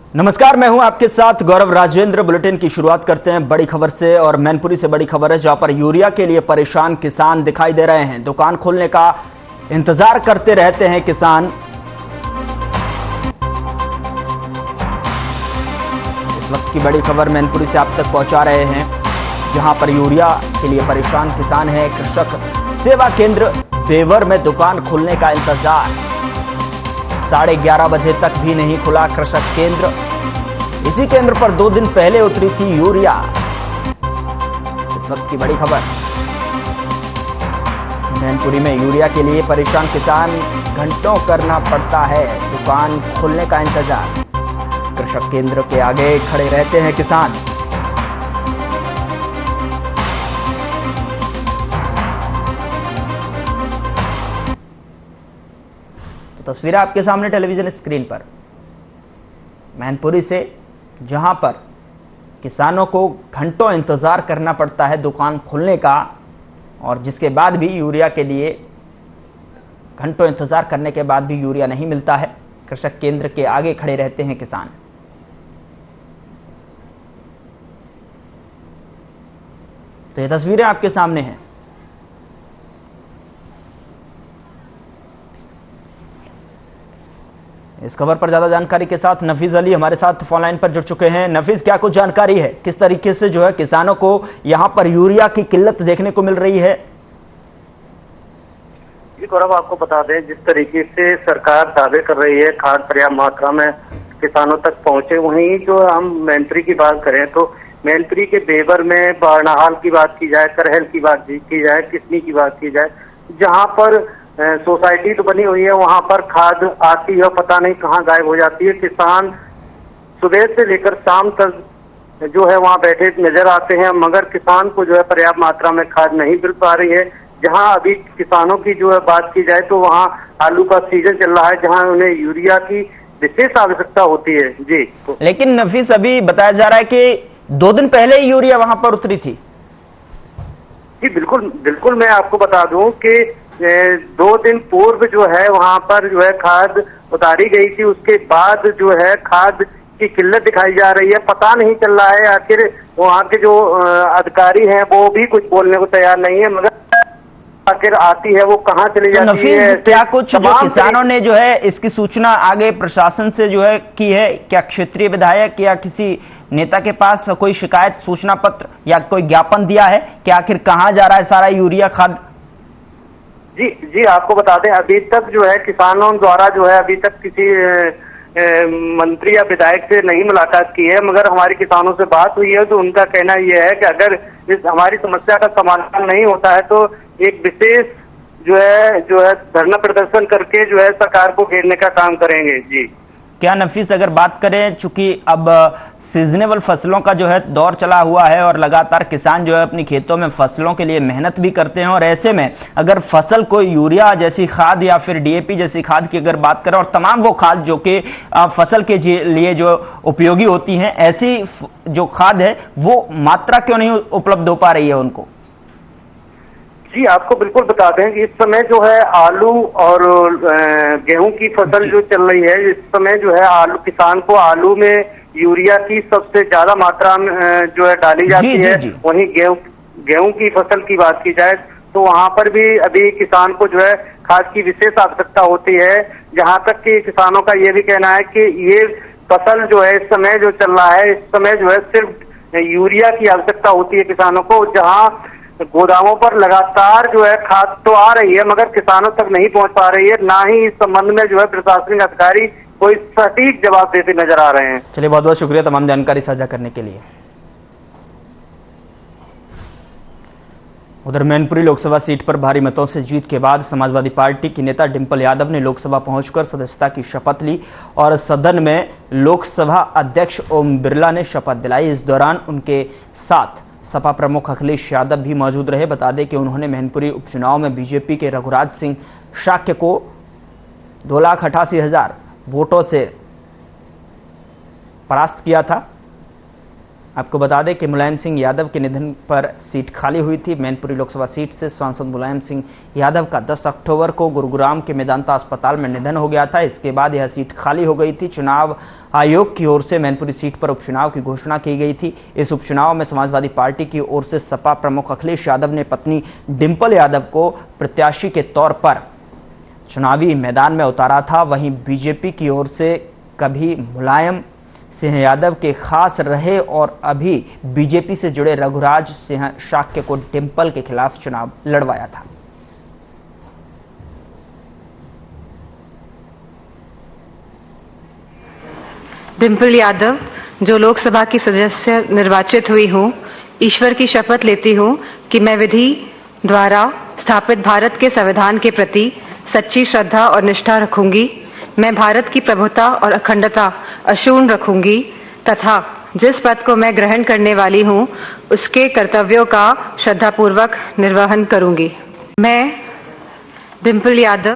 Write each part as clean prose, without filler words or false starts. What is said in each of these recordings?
नमस्कार, मैं हूं आपके साथ गौरव राजेंद्र। बुलेटिन की शुरुआत करते हैं बड़ी खबर से और मैनपुरी से बड़ी खबर है, जहां पर यूरिया के लिए परेशान किसान दिखाई दे रहे हैं। दुकान खोलने का इंतजार करते रहते हैं किसान। इस वक्त की बड़ी खबर मैनपुरी से आप तक पहुंचा रहे हैं, जहां पर यूरिया के लिए परेशान किसान है। कृषक सेवा केंद्र बेवर में दुकान खोलने का इंतजार, 11:30 बजे तक भी नहीं खुला कृषक केंद्र। इसी केंद्र पर 2 दिन पहले उतरी थी यूरिया। इस वक्त की बड़ी खबर, मैनपुरी में यूरिया के लिए परेशान किसान, घंटों करना पड़ता है दुकान खोलने का इंतजार। कृषक केंद्र के आगे खड़े रहते हैं किसान। तस्वीरें आपके सामने टेलीविजन स्क्रीन पर मैनपुरी से, जहां पर किसानों को घंटों इंतजार करना पड़ता है दुकान खोलने का, और जिसके बाद भी यूरिया के लिए घंटों इंतजार करने के बाद भी यूरिया नहीं मिलता है। कृषक केंद्र के आगे खड़े रहते हैं किसान। तो ये तस्वीरें आपके सामने हैं। इस खबर पर ज्यादा जानकारी के साथ नफीज अली हमारे साथ फोन लाइन पर जुड़ चुके हैं। नफीज, क्या कुछ जानकारी है, किस तरीके से जो है किसानों को यहां पर यूरिया की किल्लत देखने को मिल रही है? जी गौरव, आपको बता दें, जिस तरीके से सरकार दावे कर रही है खाद पर्याप्त मात्रा में किसानों तक पहुंचे, वहीं जो हम मैनपुरी की बात करें तो मैनपुरी के बेवर में बारनाहाल की बात की जाए, करहल की बात की जाए, किसनी की बात की जाए, जहां पर सोसाइटी तो बनी हुई है, वहां पर खाद आती है, पता नहीं कहाँ गायब हो जाती है। किसान सुबह से लेकर शाम तक जो है वहां बैठे नजर आते हैं, मगर किसान को जो है पर्याप्त मात्रा में खाद नहीं मिल पा रही है। जहां अभी किसानों की जो है बात की जाए तो वहां आलू का सीजन चल रहा है, जहां उन्हें यूरिया की विशेष आवश्यकता होती है। जी, लेकिन नफीस, अभी बताया जा रहा है कि 2 दिन पहले ही यूरिया वहां पर उतरी थी। जी बिल्कुल बिल्कुल, मैं आपको बता दूं कि 2 दिन पूर्व जो है वहां पर जो है खाद उतारी गई थी। उसके बाद जो है खाद की किल्लत दिखाई जा रही है। पता नहीं चल रहा है आखिर वहां के जो अधिकारी हैं वो भी कुछ बोलने को तैयार नहीं है, मगर आखिर आती है वो कहाँ चली जाती है। क्या कुछ जो किसानों ने जो है इसकी सूचना आगे प्रशासन से जो है की है? क्या क्षेत्रीय विधायक या किसी नेता के पास कोई शिकायत सूचना पत्र या कोई ज्ञापन दिया है कि आखिर कहाँ जा रहा है सारा यूरिया खाद? जी, आपको बता दें, अभी तक जो है किसानों द्वारा जो है अभी तक किसी मंत्री या विधायक से नहीं मुलाकात की है, मगर हमारी किसानों से बात हुई है तो उनका कहना यह है कि अगर इस हमारी समस्या का समाधान नहीं होता है तो एक विशेष जो है धरना प्रदर्शन करके जो है सरकार को घेरने का काम करेंगे। जी, क्या नफीस, अगर बात करें, चूंकि अब सीजनेबल फसलों का जो है दौर चला हुआ है और लगातार किसान जो है अपनी खेतों में फसलों के लिए मेहनत भी करते हैं, और ऐसे में अगर फसल को यूरिया जैसी खाद या फिर डीएपी जैसी खाद की अगर बात करें और तमाम वो खाद जो कि फसल के लिए जो उपयोगी होती हैं, ऐसी जो खाद है वो मात्रा क्यों नहीं उपलब्ध हो पा रही है उनको? जी, आपको बिल्कुल बता दें कि इस समय जो है आलू और गेहूं की फसल जो चल रही है, इस समय जो है आलू किसान को आलू में यूरिया की सबसे ज्यादा मात्रा में जो है डाली जाती है। वहीं गेहूं की फसल की बात की जाए तो वहां पर भी अभी किसान को जो है खाद की विशेष आवश्यकता होती है। जहां तक कि किसानों का ये भी कहना है कि ये फसल जो है इस समय जो चल रहा है, इस समय जो है सिर्फ यूरिया की आवश्यकता होती है किसानों को। जहां गोदामों पर लगातार जो है खाद तो आ रही है मगर किसानों तक नहीं पहुंच पा रही है, ना ही इस संबंध में जो है प्रशासनिक अधिकारी कोई सटीक जवाब देते नजर आ रहे हैं। चलिए, बहुत बहुत शुक्रिया तमाम जानकारी साझा करने के लिए। उधर मैनपुरी लोकसभा सीट पर भारी मतों से जीत के बाद समाजवादी पार्टी की नेता डिंपल यादव ने लोकसभा पहुंचकर सदस्यता की शपथ ली और सदन में लोकसभा अध्यक्ष ओम बिरला ने शपथ दिलाई। इस दौरान उनके साथ सपा प्रमुख अखिलेश यादव भी मौजूद रहे। बता दें कि उन्होंने मैनपुरी उपचुनाव में बीजेपी के रघुराज सिंह शाक्य को 2,88,000 वोटों से परास्त किया था। आपको बता दें कि मुलायम सिंह यादव के निधन पर सीट खाली हुई थी। मैनपुरी लोकसभा सीट से सांसद मुलायम सिंह यादव का 10 अक्टूबर को गुरुग्राम के मेदांता अस्पताल में निधन हो गया था। इसके बाद यह सीट खाली हो गई थी। चुनाव आयोग की ओर से मैनपुरी सीट पर उपचुनाव की घोषणा की गई थी। इस उपचुनाव में समाजवादी पार्टी की ओर से सपा प्रमुख अखिलेश यादव ने पत्नी डिंपल यादव को प्रत्याशी के तौर पर चुनावी मैदान में उतारा था। वहीं बीजेपी की ओर से कभी मुलायम सिंह यादव के खास रहे और अभी बीजेपी से जुड़े रघुराज सिंह शाक्य को डिंपल के खिलाफ चुनाव लड़वाया था। डिंपल यादव, जो लोकसभा की सदस्य निर्वाचित हुई हूँ, ईश्वर की शपथ लेती हूँ कि मैं विधि द्वारा स्थापित भारत के संविधान के प्रति सच्ची श्रद्धा और निष्ठा रखूंगी। मैं भारत की प्रभुता और अखंडता अक्षुण्ण रखूंगी तथा जिस पद को मैं ग्रहण करने वाली हूं उसके कर्तव्यों का श्रद्धापूर्वक निर्वहन करूंगी। मैं डिंपल यादव।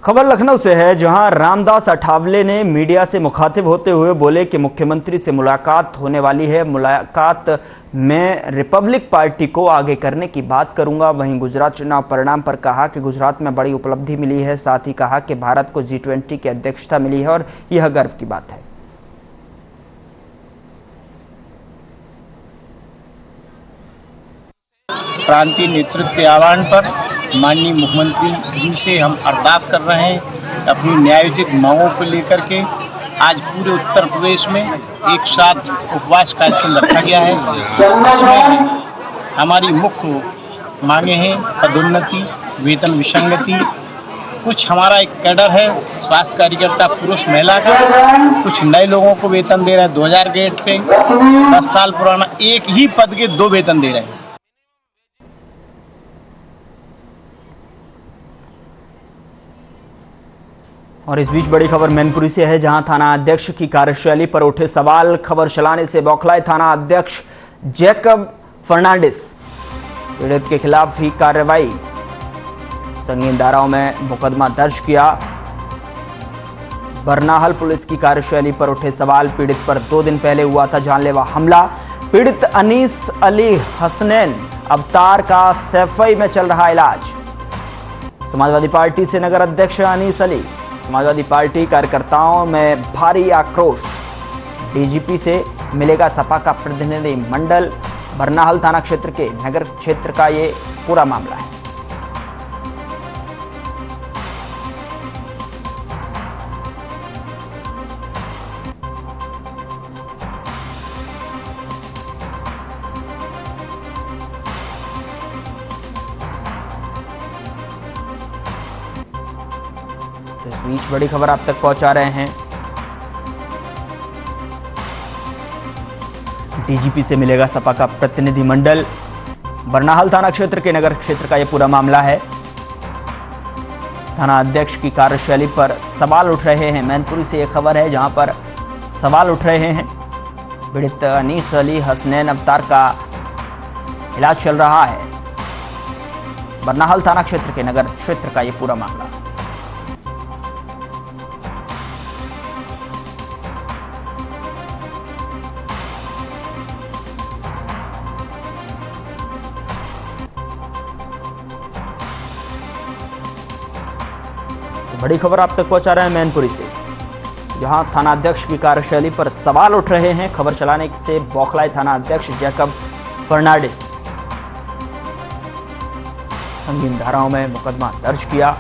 खबर लखनऊ से है, जहां रामदास अठावले ने मीडिया से मुखातिब होते हुए बोले कि मुख्यमंत्री से मुलाकात होने वाली है। मुलाकात में रिपब्लिक पार्टी को आगे करने की बात करूंगा। वहीं गुजरात चुनाव परिणाम पर कहा कि गुजरात में बड़ी उपलब्धि मिली है। साथ ही कहा कि भारत को G20 की अध्यक्षता मिली है और यह गर्व की बात है। क्रांति नेतृत्व के आह्वान पर माननीय मुख्यमंत्री जी से हम अरदास कर रहे हैं अपनी न्यायोचित मांगों को लेकर के। आज पूरे उत्तर प्रदेश में एक साथ उपवास कार्यक्रम रखा गया है। इसमें हमारी मुख्य मांगे हैं पदोन्नति, वेतन विसंगति। कुछ हमारा एक कैडर है स्वास्थ्य कार्यकर्ता पुरुष महिला का, कुछ नए लोगों को वेतन दे रहे हैं 2000 ग्रेड पे। 10 साल पुराना एक ही पद के 2 वेतन दे रहे हैं। और इस बीच बड़ी खबर मैनपुरी से है, जहां थाना अध्यक्ष की कार्यशैली पर उठे सवाल। खबर चलाने से बौखलाए थाना अध्यक्ष जैकब फर्नांडिस। पीड़ित के खिलाफ ही कार्रवाई, संगीन धाराओं में मुकदमा दर्ज किया। बरनाहल पुलिस की कार्यशैली पर उठे सवाल। पीड़ित पर 2 दिन पहले हुआ था जानलेवा हमला। पीड़ित अनीस अली हसनैन अवतार का सैफई में चल रहा इलाज। समाजवादी पार्टी से नगर अध्यक्ष अनीस अली। समाजवादी पार्टी कार्यकर्ताओं में भारी आक्रोश। डीजीपी से मिलेगा सपा का प्रतिनिधि मंडल। बरनाहल थाना क्षेत्र के नगर क्षेत्र का ये पूरा मामला है। इस बीच बड़ी खबर आप तक पहुंचा रहे हैं। डीजीपी से मिलेगा सपा का प्रतिनिधि मंडल। बरनाहल थाना क्षेत्र के नगर क्षेत्र का यह पूरा मामला है। थाना अध्यक्ष की कार्यशैली पर सवाल उठ रहे हैं। मैनपुरी से यह खबर है, जहां पर सवाल उठ रहे हैं। पीड़ित अनीस अली हसनैन अवतार का इलाज चल रहा है। बरनाहल थाना क्षेत्र के नगर क्षेत्र का यह पूरा मामला। बड़ी खबर आप तक पहुंचा रहे हैं मैनपुरी से, जहां थाना अध्यक्ष की कार्यशैली पर सवाल उठ रहे हैं। खबर चलाने से बौखलाए थाना अध्यक्ष जैकब फर्नांडिस। संगीन धाराओं में मुकदमा दर्ज किया।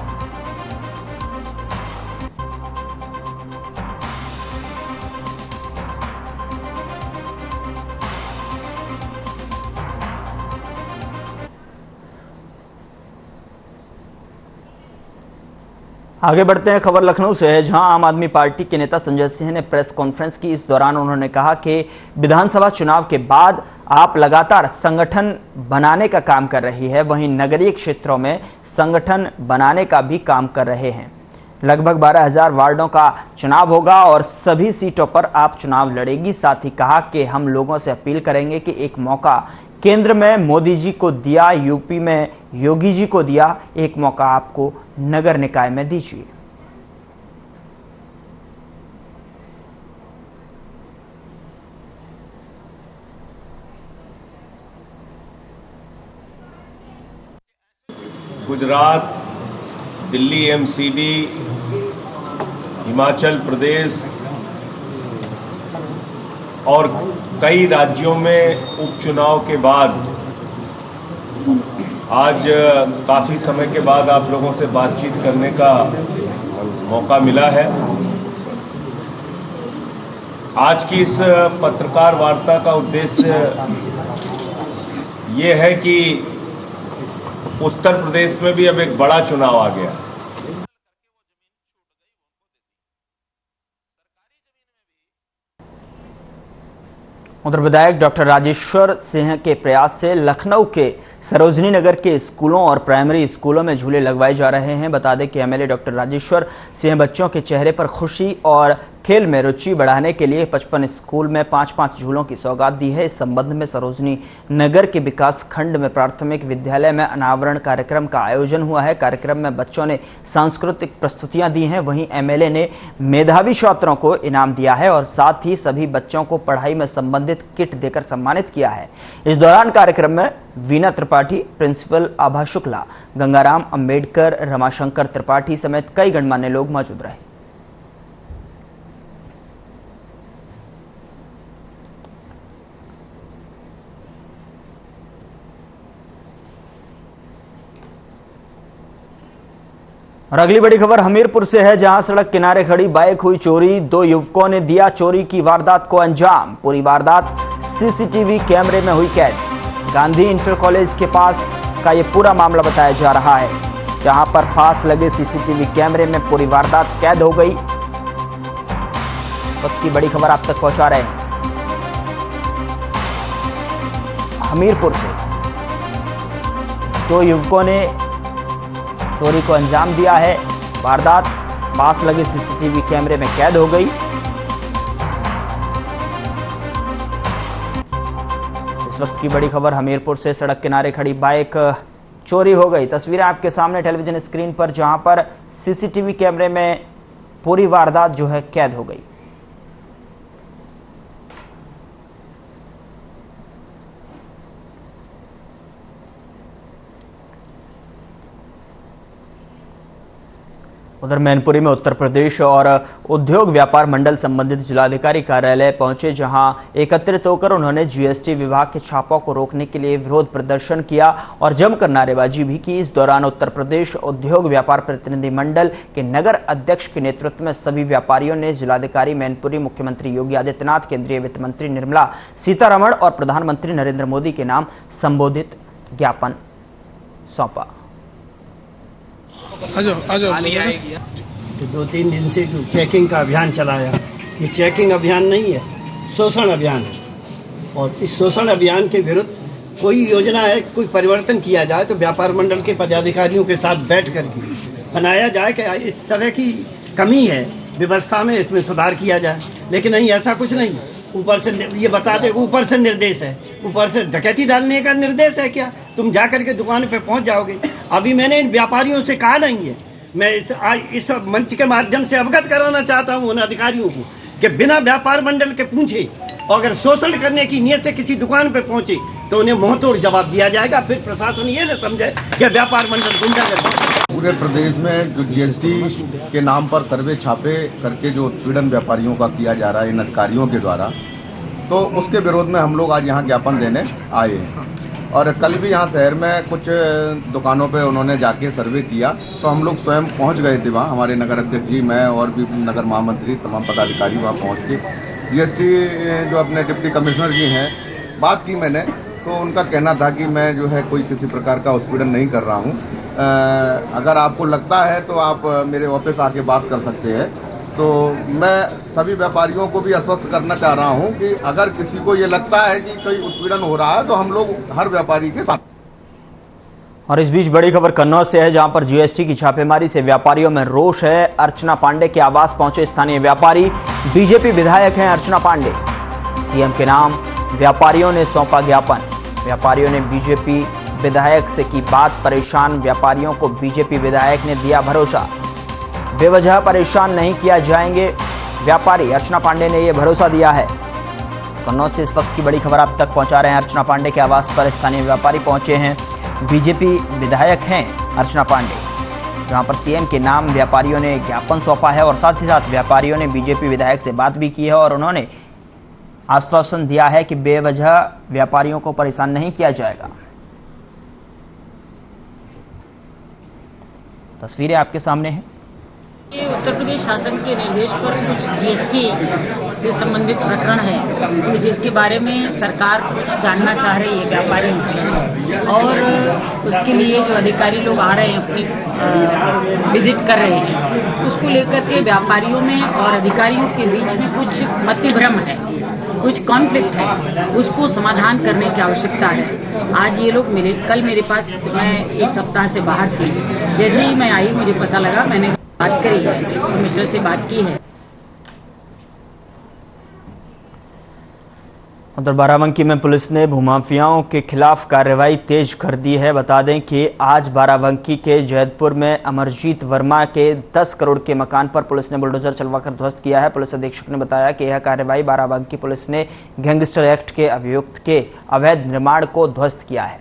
आगे बढ़ते हैं। खबर लखनऊ से है, जहां आम आदमी पार्टी के नेता संजय सिंह ने प्रेस कॉन्फ्रेंस की। इस दौरान उन्होंने कहा कि विधानसभा चुनाव के बाद आप लगातार संगठन बनाने का काम कर रही है, वहीं नगरीय क्षेत्रों में संगठन बनाने का भी काम कर रहे हैं। लगभग 12,000 वार्डों का चुनाव होगा और सभी सीटों पर आप चुनाव लड़ेगी। साथ ही कहा कि हम लोगों से अपील करेंगे कि एक मौका केंद्र में मोदी जी को दिया, यूपी में योगी जी को दिया, एक मौका आपको नगर निकाय में दीजिए। गुजरात, दिल्ली एमसीडी, हिमाचल प्रदेश और कई राज्यों में उपचुनाव के बाद आज काफ़ी समय के बाद आप लोगों से बातचीत करने का मौका मिला है। आज की इस पत्रकार वार्ता का उद्देश्य ये है कि उत्तर प्रदेश में भी अब एक बड़ा चुनाव आ गया। उधर विधायक डॉक्टर राजेश्वर सिंह के प्रयास से लखनऊ के सरोजनी नगर के स्कूलों और प्राइमरी स्कूलों में झूले लगवाए जा रहे हैं। बता दें कि एमएलए डॉक्टर राजेश्वर सिंह बच्चों के चेहरे पर खुशी और खेल में रुचि बढ़ाने के लिए 55 स्कूल में 5-5 झूलों की सौगात दी है। इस संबंध में सरोजनी नगर के विकास खंड में प्राथमिक विद्यालय में अनावरण कार्यक्रम का आयोजन हुआ है। कार्यक्रम में बच्चों ने सांस्कृतिक प्रस्तुतियां दी हैं। वहीं एमएलए ने मेधावी छात्रों को इनाम दिया है और साथ ही सभी बच्चों को पढ़ाई में संबंधित किट देकर सम्मानित किया है। इस दौरान कार्यक्रम में वीना त्रिपाठी, प्रिंसिपल आभा शुक्ला, गंगाराम अंबेडकर, रमाशंकर त्रिपाठी समेत कई गणमान्य लोग मौजूद रहे। और अगली बड़ी खबर हमीरपुर से है, जहां सड़क किनारे खड़ी बाइक हुई चोरी। 2 युवकों ने दिया चोरी की वारदात को अंजाम। पूरी वारदात सीसीटीवी कैमरे में हुई कैद। गांधी इंटर कॉलेज के पास का यह पूरा मामला बताया जा रहा है, जहां पर पास लगे सीसीटीवी कैमरे में पूरी वारदात कैद हो गई। इस वक्त की बड़ी खबर आप तक पहुंचा रहे हैं हमीरपुर से। 2 युवकों ने चोरी को अंजाम दिया है। वारदात पास लगे सीसीटीवी कैमरे में कैद हो गई। इस वक्त की बड़ी खबर हमीरपुर से, सड़क किनारे खड़ी बाइक चोरी हो गई। तस्वीरें आपके सामने टेलीविजन स्क्रीन पर, जहां पर सीसीटीवी कैमरे में पूरी वारदात जो है कैद हो गई। उधर मैनपुरी में उत्तर प्रदेश और उद्योग व्यापार मंडल संबंधित जिलाधिकारी कार्यालय पहुंचे, जहां एकत्रित होकर उन्होंने जीएसटी विभाग के छापों को रोकने के लिए विरोध प्रदर्शन किया और जमकर नारेबाजी भी की। इस दौरान उत्तर प्रदेश उद्योग व्यापार प्रतिनिधि मंडल के नगर अध्यक्ष के नेतृत्व में सभी व्यापारियों ने जिलाधिकारी मैनपुरी, मुख्यमंत्री योगी आदित्यनाथ, केंद्रीय वित्त मंत्री निर्मला सीतारमण और प्रधानमंत्री नरेंद्र मोदी के नाम संबोधित ज्ञापन सौंपा। तो 2-3 दिन से चेकिंग का अभियान चलाया। ये चेकिंग अभियान नहीं है, शोषण अभियान है। और इस शोषण अभियान के विरुद्ध कोई योजना है, कोई परिवर्तन किया जाए तो व्यापार मंडल के पदाधिकारियों के साथ बैठ करके बनाया जाए कि इस तरह की कमी है व्यवस्था में, इसमें सुधार किया जाए। लेकिन नहीं, ऐसा कुछ नहीं। ऊपर से ये बता दे, ऊपर से निर्देश है, ऊपर से डकैती डालने का निर्देश है क्या? तुम जाकर के दुकान पे पहुंच जाओगे। अभी मैंने इन व्यापारियों से कहा नहीं है, मैं इस मंच के माध्यम से अवगत कराना चाहता हूं उन अधिकारियों को कि बिना व्यापार मंडल के पूछे और अगर शोषण करने की नीयत से किसी दुकान पे पहुंचे तो उन्हें मुंहतोड़ जवाब दिया जाएगा। फिर प्रशासन ये न समझे कि व्यापार मंडल गुंडागर्दी। पूरे प्रदेश में जो जीएसटी के नाम पर सर्वे छापे करके जो उत्पीड़न व्यापारियों का किया जा रहा है इन अधिकारियों के द्वारा, तो उसके विरोध में हम लोग आज यहाँ ज्ञापन देने आए हैं। और कल भी यहाँ शहर में कुछ दुकानों पे उन्होंने जाके सर्वे किया, तो हम लोग स्वयं पहुँच गए थे वहाँ। हमारे नगर अध्यक्ष जी, मैं और भी नगर महामंत्री, तमाम पदाधिकारी वहाँ पहुँच के जीएसटी जो अपने डिप्टी कमिश्नर जी हैं, बात की मैंने, तो उनका कहना था कि मैं जो है कोई किसी प्रकार का उत्पीड़न नहीं कर रहा हूँ। अगर आपको लगता है तो आप मेरे ऑफिस आके बात कर सकते हैं। तो मैं सभी व्यापारियों को भी आश्वस्त करना चाह रहा हूं कि अगर किसी को ये लगता है कि कोई उत्पीड़न हो रहा है तो हम लोग हर व्यापारी के साथ। और इस बीच बड़ी खबर कन्नौज से है, जहां पर जीएसटी की छापेमारी से व्यापारियों में रोष है। अर्चना पांडे के आवास पहुंचे स्थानीय व्यापारी। बीजेपी विधायक हैं अर्चना पांडे। सीएम के नाम व्यापारियों ने सौंपा ज्ञापन। व्यापारियों ने बीजेपी विधायक से की बात। परेशान व्यापारियों को बीजेपी विधायक ने दिया भरोसा। बेवजह परेशान नहीं किया जाएंगे व्यापारी, अर्चना पांडे ने यह भरोसा दिया है। कन्नौज से इस वक्त की बड़ी खबर आप तक पहुंचा रहे हैं। अर्चना पांडे के आवास पर स्थानीय व्यापारी पहुंचे हैं। बीजेपी विधायक हैं अर्चना पांडे, जहां पर सीएम के नाम व्यापारियों ने ज्ञापन सौंपा है और साथ ही साथ व्यापारियों ने बीजेपी विधायक से बात भी की है और उन्होंने आश्वासन दिया है कि बेवजह व्यापारियों को परेशान नहीं किया जाएगा। तस्वीरें आपके सामने हैं। ये उत्तर प्रदेश शासन के निर्देश पर कुछ जीएसटी से संबंधित प्रकरण है जिसके बारे में सरकार कुछ जानना चाह रही है व्यापारियों से, और उसके लिए जो अधिकारी लोग आ रहे हैं अपनी विजिट कर रहे हैं, उसको लेकर के व्यापारियों में और अधिकारियों के बीच में कुछ मतभ्रम है, कुछ कॉन्फ्लिक्ट है, उसको समाधान करने की आवश्यकता है। आज ये लोग मिले, कल मेरे पास, मैं एक सप्ताह से बाहर थी, जैसे ही मैं आई मुझे पता लगा, मैंने बात करी है, कमिश्नर से बात की है। उधर बाराबंकी में पुलिस ने भूमाफियाओं के खिलाफ कार्रवाई तेज कर दी है। बता दें कि आज बाराबंकी के जैदपुर में अमरजीत वर्मा के 10 करोड़ के मकान पर पुलिस ने बुलडोजर चलवाकर ध्वस्त किया है। पुलिस अधीक्षक ने बताया कि यह कार्रवाई बाराबंकी पुलिस ने गैंगस्टर एक्ट के अभियुक्त के अवैध निर्माण को ध्वस्त किया है।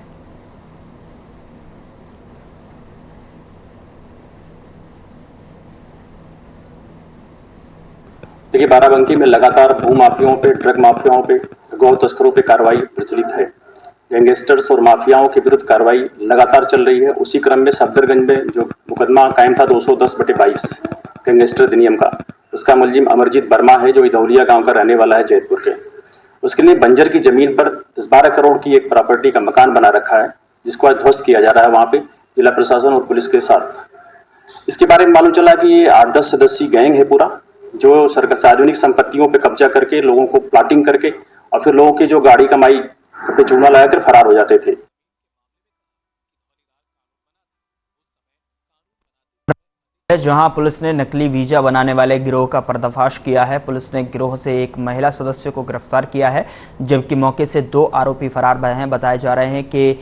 देखिए, बाराबंकी में लगातार भू माफियाओं पे, ड्रग माफियाओं पे, गौ तस्करों पे कार्रवाई प्रचलित है। गैंगस्टर्स और माफियाओं के विरुद्ध कार्रवाई लगातार चल रही है। उसी क्रम में सफदरगंज में जो मुकदमा कायम था 210/22 गैंगस्टर अधिनियम का, उसका मुलजिम अमरजीत वर्मा है जो इधौलिया गांव का रहने वाला है जैदपुर के। उसके लिए बंजर की जमीन पर 10-12 करोड़ की एक प्रॉपर्टी का मकान बना रखा है, जिसको आज ध्वस्त किया जा रहा है वहां पे जिला प्रशासन और पुलिस के साथ। इसके बारे में मालूम चला कि ये 8-10 सदस्यीय गैंग है पूरा, जो सार्वजनिक संपत्तियों पे कब्जा करके लोगों को प्लाटिंग करके और फिर लोगों की जो गाड़ी कमाई पे चूना लगाकर फरार हो जाते थे। जहां पुलिस ने नकली वीजा बनाने वाले गिरोह का पर्दाफाश किया है। पुलिस ने गिरोह से एक महिला सदस्य को गिरफ्तार किया है, जबकि मौके से 2 आरोपी फरार भए हैं। बताए जा रहे हैं कि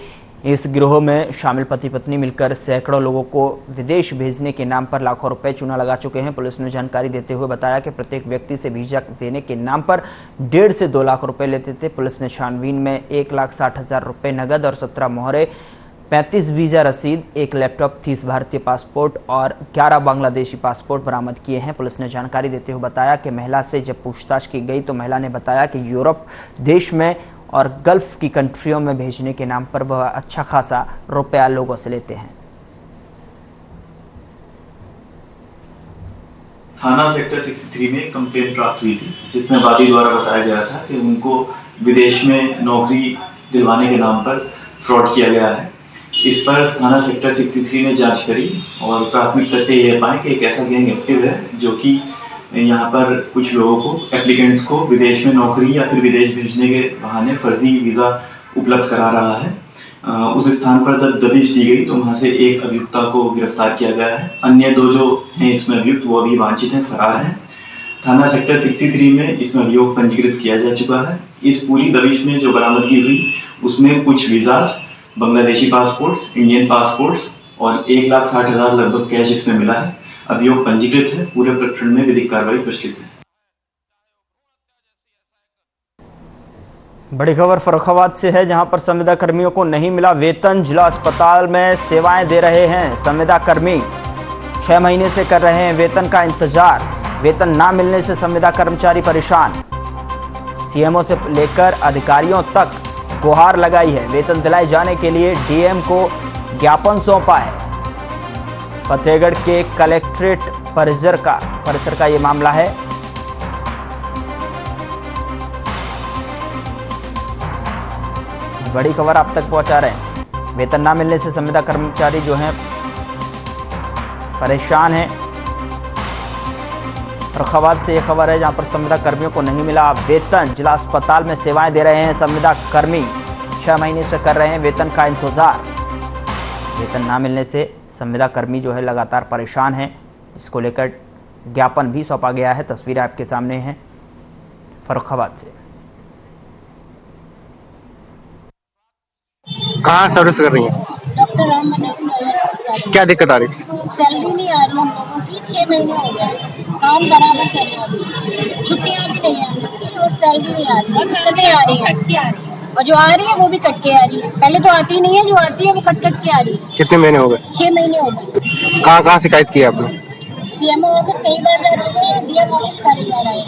इस गिरोह में शामिल पति पत्नी मिलकर सैकड़ों लोगों को विदेश भेजने के नाम पर लाखों रुपए चूना लगा चुके हैं। पुलिस ने जानकारी देते हुए बताया कि प्रत्येक व्यक्ति से वीजा देने के नाम पर 1.5 से 2 लाख रुपए लेते थे। पुलिस ने छानबीन में 1,60,000 रुपए नगद और 17 मोहरे, 35 वीजा रसीद, 1 लैपटॉप, 30 भारतीय पासपोर्ट और 11 बांग्लादेशी पासपोर्ट बरामद किए हैं। पुलिस ने जानकारी देते हुए बताया कि महिला से जब पूछताछ की गई तो महिला ने बताया कि यूरोप देश में और गल्फ की कंट्रियों में भेजने के नाम पर वह अच्छा खासा रुपया लोगों से लेते हैं। थाना सेक्टर 63 में कंप्लेंट प्राप्त हुई थी, जिसमें वादी द्वारा बताया गया था कि उनको विदेश में नौकरी दिलवाने के नाम पर फ्रॉड किया गया है। इस पर थाना सेक्टर 63 ने जांच करी और प्राथमिक तथ्य ये पाए कि एक ऐसा गैंग एक्टिव है जो कि यहाँ पर कुछ लोगों को, एप्लीकेंट्स को विदेश में नौकरी या फिर विदेश भेजने के बहाने फर्जी वीज़ा उपलब्ध करा रहा है। उस स्थान पर जब दबिश दी गई तो वहाँ से एक अभियुक्ता को गिरफ्तार किया गया है। अन्य 2 जो हैं इसमें अभियुक्त वो अभी वांछित हैं, फरार हैं। थाना सेक्टर 63 में इसमें अभियोग पंजीकृत किया जा चुका है। इस पूरी दबिश में जो बरामदगी हुई उसमें कुछ visas, Bangladeshi passports, Indian passports और 1,60,000 लगभग कैश इसमें मिला है। अभियोग पंजीकृत है। पूरे प्रकरण में विधिक कार्रवाई प्रचलित है। बड़ी खबर फर्रुखाबाद से है, जहां पर संविदा कर्मियों को नहीं मिला वेतन। जिला अस्पताल में सेवाएं दे रहे हैं संविदा कर्मी, 6 महीने से कर रहे हैं वेतन का इंतजार। वेतन ना मिलने से संविदा कर्मचारी परेशान। सीएमओ से लेकर अधिकारियों तक गुहार लगाई है। वेतन दिलाए जाने के लिए डीएम को ज्ञापन सौंपा है। फतेहगढ़ के कलेक्ट्रेट परिसर का ये मामला है। बड़ी खबर आप तक पहुंचा रहे हैं। वेतन ना मिलने से संविदा कर्मचारी जो हैं परेशान हैं। फर्रुखाबाद से ये खबर है, जहां पर संविदा कर्मियों को नहीं मिला वेतन। जिला अस्पताल में सेवाएं दे रहे हैं संविदा कर्मी, 6 महीने से कर रहे हैं वेतन का इंतजार। वेतन ना मिलने से संविदा कर्मी जो है लगातार परेशान हैं, इसको लेकर ज्ञापन भी सौंपा गया है। तस्वीरें आपके सामने हैं फर्रुखाबाद से। कहाँ सर्विस कर रही हैं? डॉक्टर राम मनोहर। क्या दिक्कत आ रही है? सैलरी नहीं आ रही हम लोगों की, 6 महीने हो गए, काम बराबर कर रहे हैं, छुट्टियाँ भी नहीं आ रही और सैलरी नहीं आ रही, दिक्कतें आ रही है। और जो आ रही है वो भी कट के आ रही है। पहले तो आती नहीं है, जो आती है वो कट के आ रही है। कितने महीने हो गए? 6 महीने हो गए। कहाँ शिकायत की आपने? सीएमओ ऑफिस कई बार जा चुके हैं, डीएम ऑफिस कई बार आए।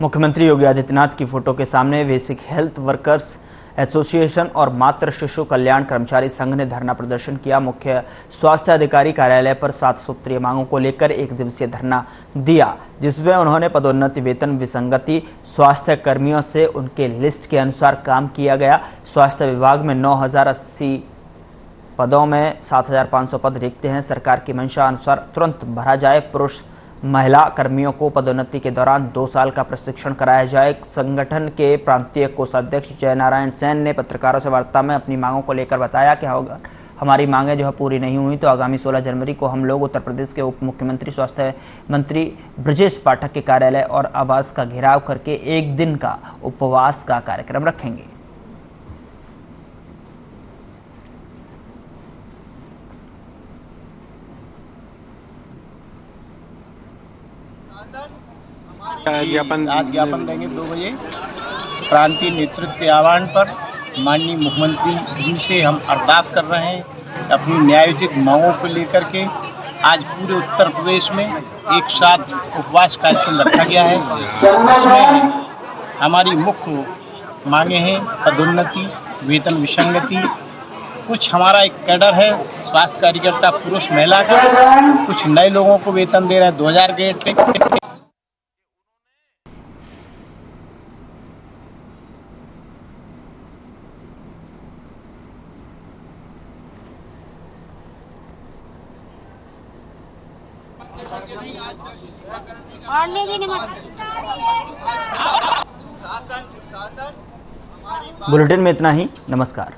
मुख्यमंत्री योगी आदित्यनाथ की फोटो के सामने बेसिक हेल्थ वर्कर्स एसोसिएशन और मातृ शिशु कल्याण कर्मचारी संघ ने धरना प्रदर्शन किया। मुख्य स्वास्थ्य अधिकारी कार्यालय पर 7 सूत्रीय मांगों को लेकर 1 दिवसीय धरना दिया, जिसमें उन्होंने पदोन्नति, वेतन विसंगति, स्वास्थ्य कर्मियों से उनके लिस्ट के अनुसार काम किया गया। स्वास्थ्य विभाग में 9080 पदों में 7500 पद रिक्त हैं। सरकार की मंशा अनुसार तुरंत भरा जाए। पुरुष महिला कर्मियों को पदोन्नति के दौरान 2 साल का प्रशिक्षण कराया जाए। संगठन के प्रांतीय कोषाध्यक्ष जयनारायण सेन ने पत्रकारों से वार्ता में अपनी मांगों को लेकर बताया कि हमारी मांगें जो है पूरी नहीं हुई तो आगामी 16 जनवरी को हम लोग उत्तर प्रदेश के उप मुख्यमंत्री स्वास्थ्य मंत्री ब्रजेश पाठक के कार्यालय और आवास का घेराव करके 1 दिन का उपवास का कार्यक्रम रखेंगे। आज ज्ञापन देंगे 2 बजे प्रांतीय नेतृत्व के आह्वान पर माननीय मुख्यमंत्री जी से हम अरदास कर रहे हैं। अपनी न्यायोचित मांगों को लेकर के आज पूरे उत्तर प्रदेश में एक साथ उपवास कार्यक्रम रखा गया है। इसमें हमारी मुख्य मांगे हैं पदोन्नति, वेतन विसंगति। कुछ हमारा एक कैडर है स्वास्थ्य कार्यकर्ता पुरुष महिला का, कुछ नए लोगों को वेतन दे रहे हैं 2000 ग्रेड पे। बुलेटिन में इतना ही। नमस्कार।